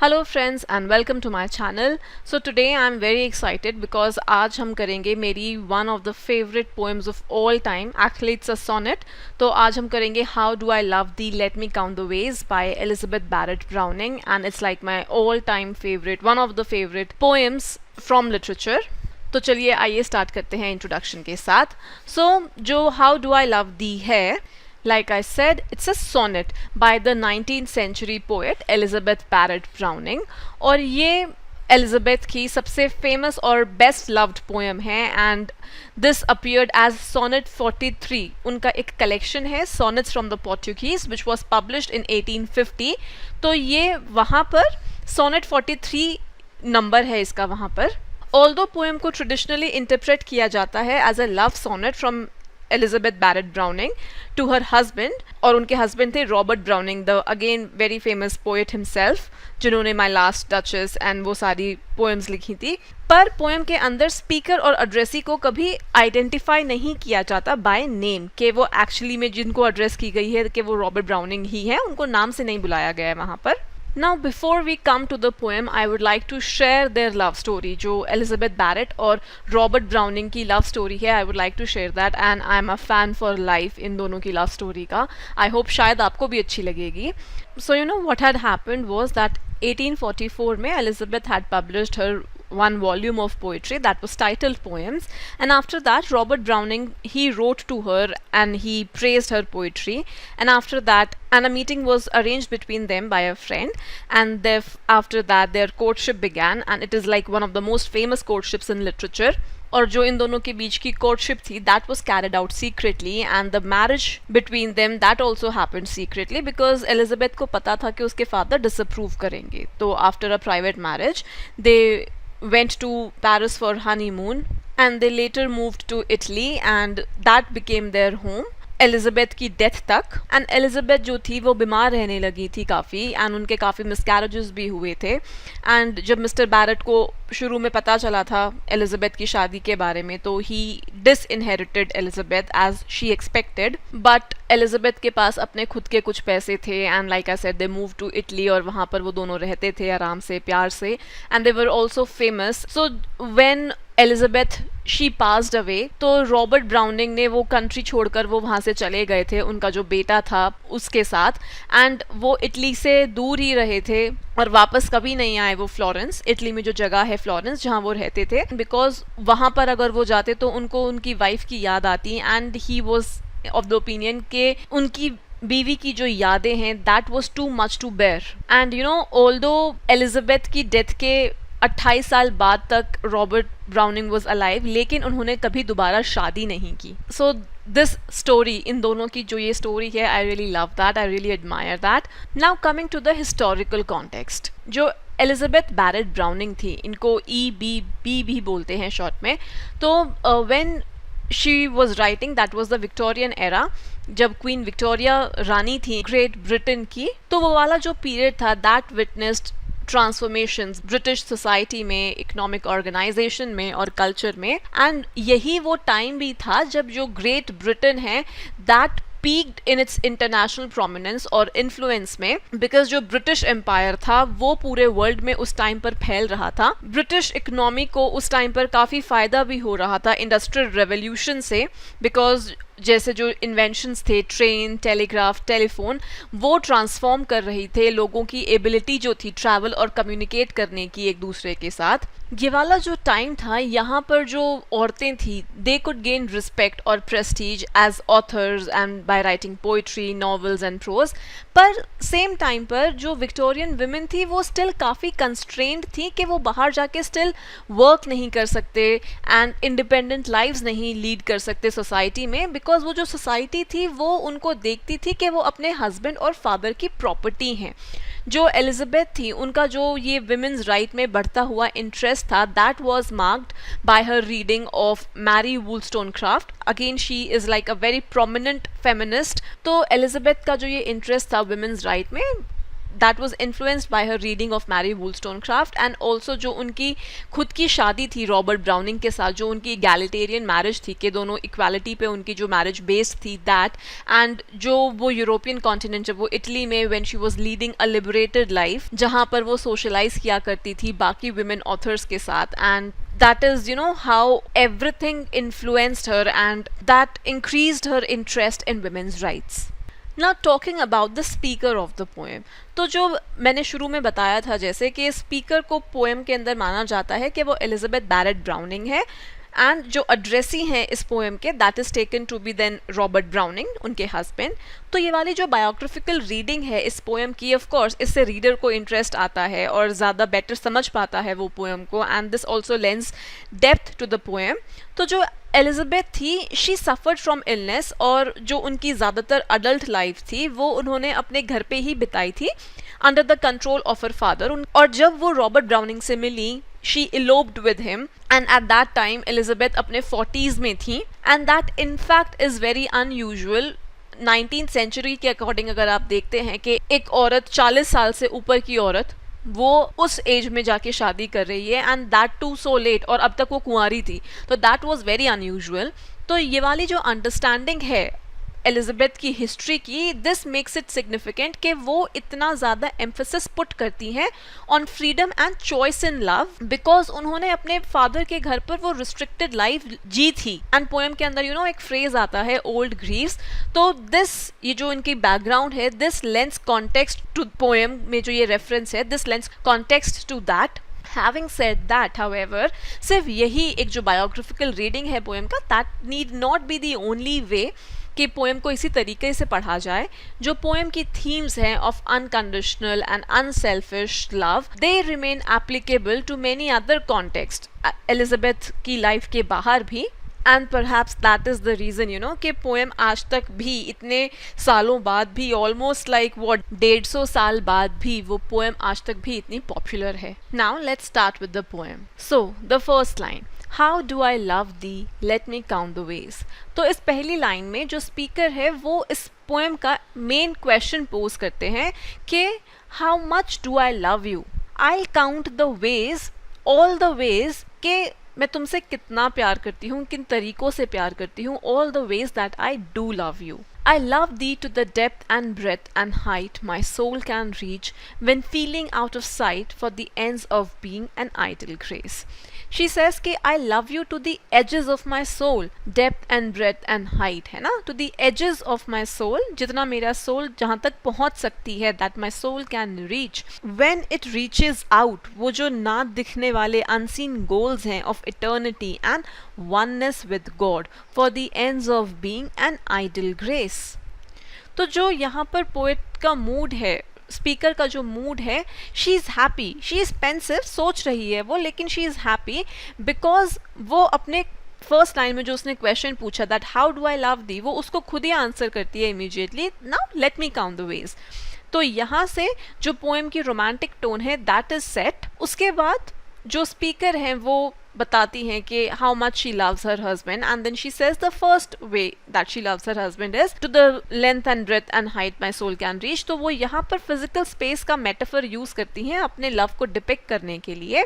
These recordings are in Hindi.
Hello friends and welcome to my channel. So today I'm very excited because आज हम करेंगे मेरी one of the favorite poems of all time. Actually it's a sonnet. तो आज हम करेंगे How Do I Love Thee Let Me Count the Ways by Elizabeth Barrett Browning, and it's like my all time favorite, one of the favorite poems from literature. तो चलिए आइए स्टार्ट करते हैं इंट्रोडक्शन के साथ. सो जो How Do I Love Thee है, like I said, it's a sonnet by the 19th century poet Elizabeth Barrett Browning. और ये एलिजाबेथ की सबसे फेमस और बेस्ट लव्ड पोएम है, and this appeared as sonnet 43. उनका एक कलेक्शन है sonnets from the Portuguese which was published in 1850. तो ये वहाँ पर सोनेट 43 नंबर है इसका वहाँ पर. ऑल्दो पोएम को ट्रेडिशनली इंटरप्रेट किया जाता है as a love sonnet from Elizabeth Barrett Browning to her husband, और उनके husband थे Robert browning, the again very famous poet himself, जिन्होंने माई लास्ट डचेस एंड वो सारी पोएम्स लिखी थी. पर पोएम के अंदर स्पीकर और एड्रेसी को कभी आइडेंटिफाई नहीं किया जाता बाय नेम, कि वो एक्चुअली में जिनको एड्रेस की गई है कि वो रॉबर्ट ब्राउनिंग ही है, उनको नाम से नहीं बुलाया गया है वहाँ पर. Now before we come to the poem, I would like to share their love story. जो Elizabeth Barrett और Robert Browning की love story है, I would like to share that, and I am a fan for life इन दोनों की love story का. I hope शायद आपको भी अच्छी लगेगी. So you know what had happened was that 1844 में Elizabeth had published her one volume of poetry that was titled Poems, and after that Robert Browning, he wrote to her and he praised her poetry, and after that a meeting was arranged between them by a friend, and after that their courtship began, and it is like one of the most famous courtships in literature. और जो इन दोनों के बीच की कोर्टशिप थी, that was carried out secretly, and the marriage between them that also happened secretly, because Elizabeth को पता था कि उसके फादर डिसअप्रूव करेंगे. तो after a private marriage they went to Paris for honeymoon, and they later moved to Italy, and that became their home Elizabeth की डेथ तक. एंड एलिजाबेथ जो थी वो बीमार रहने लगी थी काफ़ी, एंड उनके काफ़ी मिसकैरेजेस भी हुए थे. एंड जब मिस्टर बैरेट को शुरू में पता चला था एलिजाबेथ की शादी के बारे में, तो he disinherited Elizabeth as she expected, but Elizabeth के पास अपने खुद के कुछ पैसे थे, and like I said they move to Italy, और वहाँ पर वो दोनों रहते थे आराम से प्यार से, and they were also famous. So when Elizabeth she passed away, तो रॉबर्ट ब्राउनिंग ने वो कंट्री छोड़कर वो वहाँ से चले गए थे उनका जो बेटा था उसके साथ, एंड वो इटली से दूर ही रहे थे और वापस कभी नहीं आए वो फ्लोरेंस, इटली में जो जगह है फ्लोरेंस जहाँ वो रहते थे, बिकॉज वहाँ पर अगर वो जाते तो उनको उनकी वाइफ की याद आती, and he was of the opinion के उनकी बीवी की जो यादें हैं that was too much to bear. And you know although Elizabeth की डेथ के 28 साल बाद तक रॉबर्ट ब्राउनिंग वॉज अलाइव, लेकिन उन्होंने कभी दोबारा शादी नहीं की. सो दिस स्टोरी, इन दोनों की जो ये स्टोरी है, I really love that, I really admire that. Now coming to the historical context, जो एलिजाबेथ बैरेट ब्राउनिंग थी, इनको EBB भी बोलते हैं शॉर्ट में. तो when she was writing, that was the Victorian era, जब क्वीन विक्टोरिया रानी थी ग्रेट ब्रिटेन की, तो वो वाला जो पीरियड था that witnessed transformations British society में, इकोनॉमिक ऑर्गेनाइजेशन में और कल्चर में. एंड यही वो टाइम भी था जब जो ग्रेट ब्रिटेन है that peaked in its international prominence और इन्फ्लुएंस में, बिकॉज जो ब्रिटिश एम्पायर था वो पूरे वर्ल्ड में उस टाइम पर फैल रहा था. ब्रिटिश इकोनॉमी को उस टाइम पर काफ़ी फ़ायदा भी हो रहा था इंडस्ट्रियल रेवोल्यूशन से, बिकॉज जैसे जो इन्वेंशंस थे, ट्रेन, टेलीग्राफ, टेलीफोन, वो ट्रांसफॉर्म कर रही थे लोगों की एबिलिटी जो थी ट्रैवल और कम्युनिकेट करने की एक दूसरे के साथ. ये वाला जो टाइम था, यहाँ पर जो औरतें थी दे कुड गेन रिस्पेक्ट और prestige as authors and by writing poetry, novels and prose. पर सेम टाइम पर जो विक्टोरियन वुमेन थी वो स्टिल काफ़ी कंस्ट्रेंड थी कि वो बाहर जाके स्टिल वर्क नहीं कर सकते एंड इंडिपेंडेंट लाइव्स नहीं लीड कर सकते सोसाइटी में, बिकॉज वो जो सोसाइटी थी वो उनको देखती थी कि वो अपने हस्बैंड और फादर की प्रॉपर्टी हैं. जो एलिजाबेथ थी उनका जो ये विमेंस राइट में बढ़ता हुआ इंटरेस्ट था that was marked by her reading of Mary Wollstonecraft. Again she is like a very prominent feminist. तो एलिजाबेथ का जो ये इंटरेस्ट था विमेंस राइट में that was influenced by her reading of Mary Wollstonecraft and also जो उनकी खुद की शादी थी रॉबर्ट ब्राउनिंग के साथ, जो उनकी इगैलिटेरियन मैरिज थी कि दोनों इक्वालिटी पे उनकी जो मैरिज बेस्ड थी दैट, एंड जो वो यूरोपियन कॉन्टिनेंट जब वो इटली में when she was leading a liberated life जहाँ पर वो सोशलाइज किया करती थी बाकी विमेन ऑथर्स के साथ, and that is how everything influenced her and that increased her interest in women's rights. Now talking about the speaker of the poem, तो जो मैंने शुरू में बताया था जैसे कि स्पीकर को पोएम के अंदर माना जाता है कि वो एलिजाबेथ बैरेट ब्राउनिंग है, एंड जो अड्रेसी हैं इस पोएम के that is taken to be then Robert Browning, उनके हस्बैंड। तो ये वाली जो बायोग्राफिकल रीडिंग है इस पोएम की, ऑफ कोर्स इससे रीडर को इंटरेस्ट आता है और ज़्यादा बेटर समझ पाता है वो पोएम को, and this also lends depth to the poem. तो जो एलिजाबेथ थी शी सफ़र्ड फ्रॉम इलनेस, और जो उनकी ज़्यादातर अडल्ट लाइफ थी वो उन्होंने अपने घर पे ही बिताई थी under the control of her father. और जब वो रॉबर्ट ब्राउनिंग से मिली she eloped with him, and at that time Elizabeth अपने 40s में थी, and that in fact is very unusual 19th century के अकॉर्डिंग। अगर आप देखते हैं कि एक औरत 40 साल से ऊपर की औरत वो उस एज में जाके शादी कर रही है, and that too so late, और अब तक वो कुंवारी थी, तो दैट वाज वेरी अनयूजुअल। तो ये वाली जो अंडरस्टैंडिंग है एलिजाबेथ की हिस्ट्री की, दिस मेक्स इट सिग्निफिकेंट कि वो इतना ज़्यादा एम्फेसिस पुट करती हैं on freedom and choice in love, because उन्होंने अपने फादर के घर पर वो रिस्ट्रिक्टेड लाइफ जी थी। एंड पोएम के अंदर एक फ्रेज आता है ओल्ड ग्रीव्स, तो दिस ये जो इनकी बैकग्राउंड है this lends context to poem में जो ये रेफरेंस है this lends context to that. Having said that, however, सिर्फ यही एक जो बायोग्राफिकल रीडिंग है पोएम का, that need not be the only way कि पोएम को इसी तरीके से पढ़ा जाए। जो पोएम की थीम्स हैं of unconditional and unselfish love, they remain applicable to many other context Elizabeth की लाइफ के बाहर भी, and perhaps that is the reason कि पोएम आज तक भी इतने सालों बाद भी, ऑलमोस्ट लाइक 150 साल बाद भी वो पोएम आज तक भी इतनी पॉपुलर है। Now let's start with the poem. So the first line, how do I love the, late me count the ways. तो इस पहली लाइन में जो स्पीकर है वो इस पोएम का मेन क्वेश्चन पोज करते हैं कि how much do I love you, I count the veg, all the ways, के मैं तुमसे कितना प्यार करती हूँ, किन तरीकों से प्यार करती हूँ, all the ways that I do love you. I love thee to the depth and breadth and height my soul can reach when feeling out of sight for the ends of being an idle grace. She says कि I love you to the edges of my soul, depth and breadth and height, है ना, to the edges of my soul, जितना मेरा soul जहाँ तक पहुँच सकती है, that my soul can reach. When it reaches out, वो जो ना दिखने वाले unseen goals हैं of eternity and oneness with God for the ends of being an idle grace. तो जो यहाँ पर पोएट का मूड है, स्पीकर का जो मूड है, she is happy, she is pensive, सोच रही है वो, लेकिन शी इज़ हैप्पी बिकॉज वो अपने फर्स्ट लाइन में जो उसने क्वेश्चन पूछा that how do I love thee, वो उसको खुद ही आंसर करती है immediately, now let me count the ways. तो यहाँ से जो पोएम की रोमांटिक टोन है दैट इज सेट। उसके बाद जो स्पीकर हैं वो बताती हैं कि how much she loves her husband, and then she says the first way that she loves her husband is to the length and breadth and height my soul can reach. तो वो यहाँ पर फिजिकल स्पेस का मेटाफर यूज करती हैं अपने लव को डिपिक्ट करने के लिए।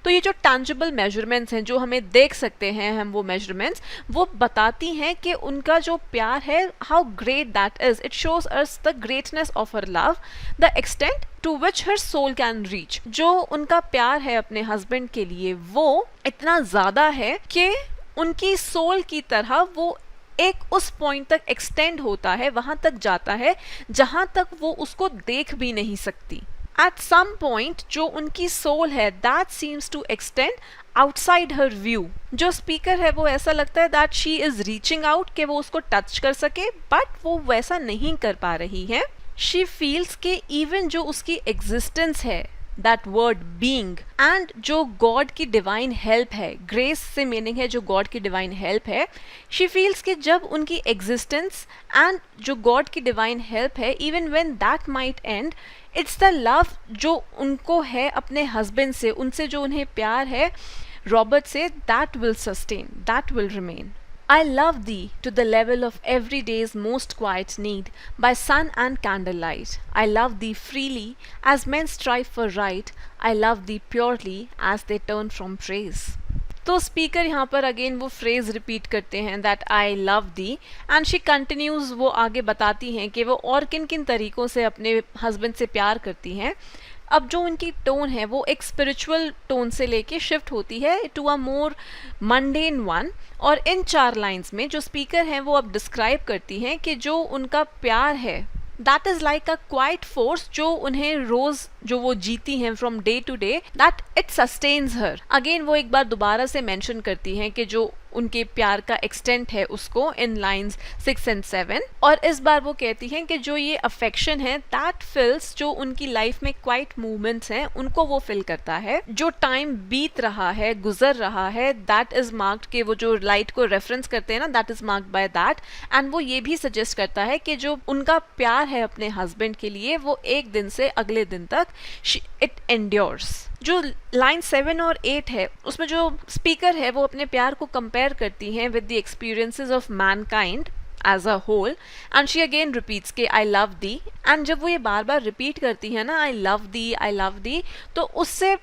तो ये जो टैंजिबल मेजरमेंट्स हैं जो हमें देख सकते हैं हम, वो मेजरमेंट्स वो बताती हैं कि उनका जो प्यार है how great that is, it shows us the greatness of her love, the extent to which her soul can reach. जो उनका प्यार है अपने हस्बैंड के लिए वो इतना ज़्यादा है कि उनकी सोल की तरह वो एक उस पॉइंट तक एक्सटेंड होता है, वहाँ तक जाता है जहाँ तक वो उसको देख भी नहीं सकती। At some point जो उनकी सोल है that seems to extend outside her view। जो स्पीकर है वो ऐसा लगता है that she is reaching out कि वो उसको टच कर सके, बट वो वैसा नहीं कर पा रही है। She feels कि even जो उसकी existence है, that word being, and जो God की divine help है, grace से meaning है जो God की divine help है, she feels कि जब उनकी existence and जो God की divine help है, even when that might end, it's the love जो उनको है अपने husband से, उनसे जो उन्हें प्यार है रॉबर्ट से, that will sustain, that will remain। I love thee to the level of every day's most quiet need, by sun and candlelight. I love thee freely as men strive for right. I love thee purely as they turn from praise. तो स्पीकर यहाँ पर अगेन वो फ्रेज रिपीट करते हैं that I love the, and she continues, वो आगे बताती हैं कि वो और किन किन तरीक़ों से अपने हस्बैंड से प्यार करती हैं. अब जो उनकी टोन है वो एक स्पिरिचुअल टोन से लेके शिफ्ट होती है to a more mundane one. और इन 4 लाइंस में जो स्पीकर हैं वो अब डिस्क्राइब करती हैं कि जो उनका प्यार है that is like a quiet force जो उन्हें रोज़ जो वो जीती हैं from day to day, that it sustains her. Again वो एक बार दोबारा से मेंशन करती हैं कि जो उनके प्यार का एक्सटेंट है उसको इन लाइंस 6 and 7. और इस बार वो कहती हैं कि जो ये अफेक्शन है दैट फिल्स, जो उनकी लाइफ में क्वाइट मूवमेंट्स हैं उनको वो फिल करता है. जो टाइम बीत रहा है, गुजर रहा है, दैट इज मार्क्ड, के वो जो लाइट को रेफरेंस करते हैं ना, that is marked by that. And वो ये भी सजेस्ट करता है कि जो उनका प्यार है अपने हस्बैंड के लिए वो एक दिन से अगले दिन तक इट एंड्योर्स. जो लाइन 7 और 8 है उसमें जो स्पीकर है वो अपने प्यार को कंपेयर करती हैं with the experiences of mankind as a whole, and she again repeats के आई लव दी. एंड जब वो ये बार बार रिपीट करती है ना आई लव दी, तो उससे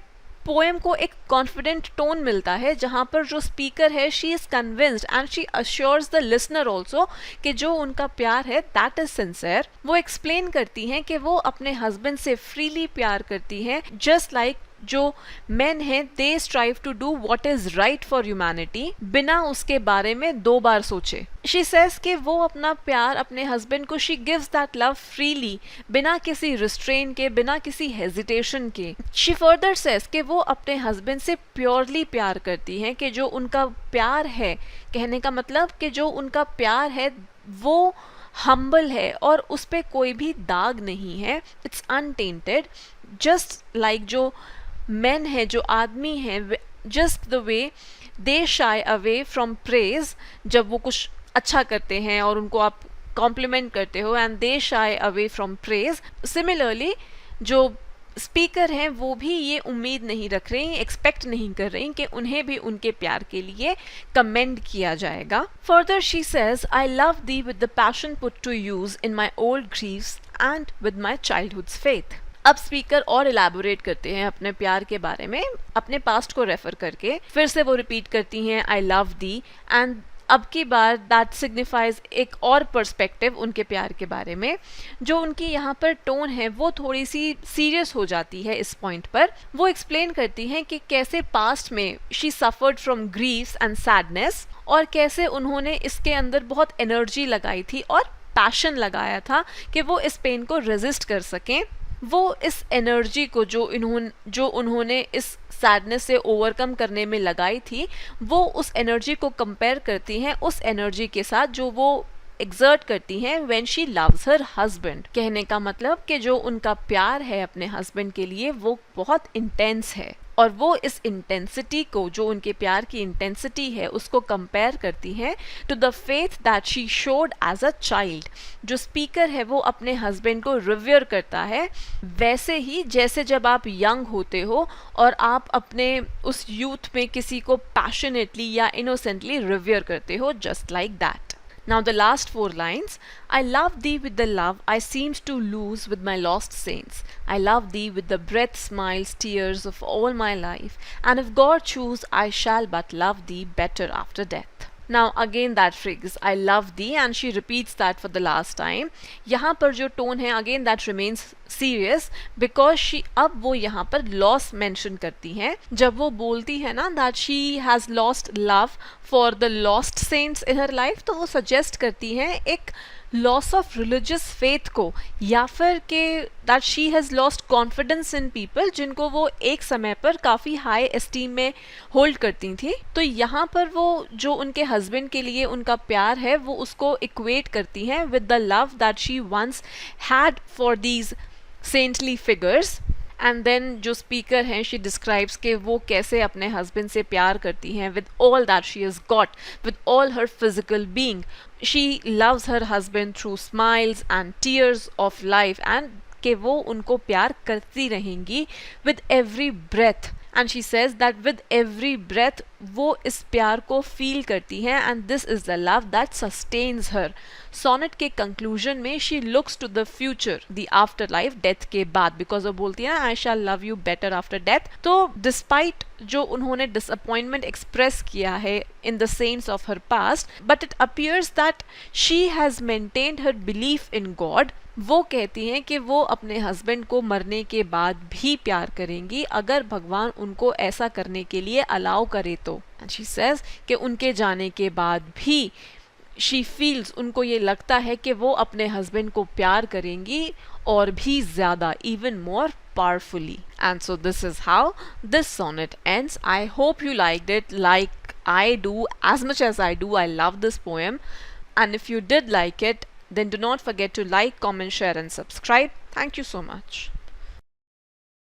पोएम को एक कॉन्फिडेंट टोन मिलता है जहाँ पर जो स्पीकर है she is convinced and she assures the listener also कि जो उनका प्यार है दैट इज सिंसियर. वो एक्सप्लेन करती हैं कि वो अपने हस्बैंड से फ्रीली प्यार करती हैं, जस्ट लाइक जो मेन हैं they strive to do what is right for humanity, बिना उसके बारे में 2 बार सोचे. शी सेज कि वो अपना प्यार अपने हस्बैंड को she gives that love freely, बिना किसी रिस्ट्रेन के, बिना किसी हेजिटेशन के. शी फर्दर सेज कि वो अपने हस्बैंड से प्योरली प्यार करती हैं, कि जो उनका प्यार है, कहने का मतलब कि जो उनका प्यार है वो हम्बल है और उस पर कोई भी दाग नहीं है, इट्स अनटेंटेड. जस्ट लाइक जो मेन है, जो आदमी है, just the way they shy away from praise, जब वो कुछ अच्छा करते हैं और उनको आप कॉम्प्लीमेंट करते हो, and they shy away from praise. Similarly जो स्पीकर हैं वो भी ये उम्मीद नहीं रख रही, एक्सपेक्ट नहीं कर रही कि उन्हें भी उनके प्यार के लिए कमेंड किया जाएगा. Further she says I love thee with the passion put to use in my old griefs and with my childhood's faith. अब स्पीकर और इलेबोरेट करते हैं अपने प्यार के बारे में, अपने पास्ट को रेफर करके. फिर से वो रिपीट करती हैं आई लव दी, एंड अब की बार दैट सिग्निफाइज एक और पर्सपेक्टिव उनके प्यार के बारे में. जो उनकी यहाँ पर टोन है वो थोड़ी सी सीरियस हो जाती है इस पॉइंट पर. वो एक्सप्लेन करती हैं कि कैसे पास्ट में she suffered from Greaves and sadness, और कैसे उन्होंने इसके अंदर बहुत एनर्जी लगाई थी और पैशन लगाया था कि वो इस पेन को रेजिस्ट कर सकें. वो इस एनर्जी को जो उन्होंने इस सैडनेस से ओवरकम करने में लगाई थी, वो उस एनर्जी को कंपेयर करती हैं उस एनर्जी के साथ जो वो एक्सर्ट करती हैं when she loves her husband. कहने का मतलब कि जो उनका प्यार है अपने हस्बैंड के लिए वो बहुत इंटेंस है, और वो इस इंटेंसिटी को, जो उनके प्यार की इंटेंसिटी है, उसको कंपेयर करती हैं to the faith that she showed as a child. जो स्पीकर है वो अपने हस्बैंड को रिव्यर करता है वैसे ही जैसे जब आप यंग होते हो और आप अपने उस यूथ में किसी को पैशनेटली या इनोसेंटली रिव्यर करते हो, just like that. Now the last 4 lines. I love thee with the love I seemed to lose with my lost saints. I love thee with the breath, smiles, tears of all my life. And if God choose, I shall but love thee better after death. Now again that phrase, I love thee, and she repeats that for the last time. यहाँ पर जो टोन है again that remains serious, because she, अब वो यहाँ पर लॉस मेंशन करती हैं. जब वो बोलती है ना that she has lost love for the lost saints in her life, तो वो सजेस्ट करती हैं एक लॉस ऑफ रिलीजियस फेथ को, या फिर के that she has lost confidence in people जिनको वो एक समय पर काफ़ी हाई एस्टीम में होल्ड करती थी. तो यहाँ पर वो जो उनके हस्बैंड के लिए उनका प्यार है वो उसको इक्वेट करती हैं with the love that she once had for these saintly figures. And then जो स्पीकर हैं शी डिस्क्राइब्स के वो कैसे अपने हस्बैंड से प्यार करती हैं with all that she has got, with all her physical being. She loves her husband through smiles and tears of life, and कि वो उनको प्यार करती रहेंगी with every breath and she says that with every breath वो इस प्यार को फील करती हैं and this is the love that sustains her. Sonnet के कंक्लूजन में she looks to the future, the after life, death के बाद, बिकॉज वो बोलती है I shall love you better after death. तो डिस्पाइट जो उन्होंने डिसअपॉइंटमेंट एक्सप्रेस किया है in the sense of her past, but it appears that she has maintained her belief in God. वो कहती हैं कि वो अपने हस्बैंड को मरने के बाद भी प्यार करेंगी अगर भगवान उनको ऐसा करने के लिए अलाउ करे तो। एंड शी सेज कि उनके जाने के बाद भी शी फील्स, उनको ये लगता है कि वो अपने हस्बैंड को प्यार करेंगी और भी ज़्यादा, even more powerfully. And so this is how this sonnet ends. I hope you liked it like I do, as much as I do. I love this poem. And if you did like it, then do not forget to like, comment, share and subscribe. Thank you so much.